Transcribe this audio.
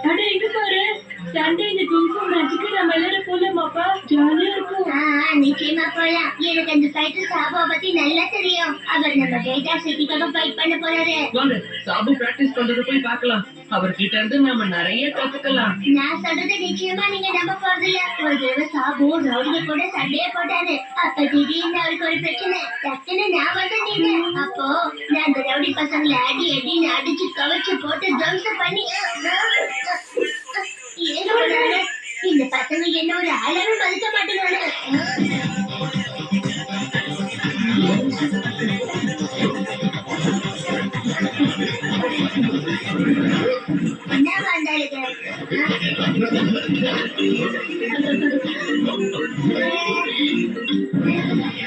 அட இங்க பாரு, சண்டே இந்த குங்ஃபு மேட்ச்க்கு நம்ம எல்லாரும் போலாமாப்பா? ஜாலியா இருக்கும். நிச்சயமா போலாம். எனக்கு அந்த ஃபைட்டர் சாபுவ பத்தி நல்லா தெரியும். அவர் நம்ம டேட்டா சிட்டிக்காக ஃபைட் பண்ண போறாரு. வாங்க, சாபு பிராக்டிஸ் பண்றத போய் பார்க்கலாம். அவர்கிட்ட இருந்து நாம நிறைய கத்துக்கலாம். நான் சொல்றது நிச்சயமா நீங்க நம்ப போறதில்ல. ஒரு தடவை சாபு ரவுடிய கூட சண்டையே போட்டாரு. அப்ப திடீர்னு அவருக்கு ஒரு பிரச்சனை. டக்குன்னு நான் வந்துட்டீங்க. அப்போ நான் அந்த ரவுடி பசங்களை அடின்னு அடிச்சு கவச்சு போட்டு துவம்சம் பண்ணி ஏன் பண்ணாங்க? இந்த பசங்க என்ன ஒரு ஆளாவே மதிக்க மாட்டேங்கிறாங்க. என்ன வந்தாளுங்க?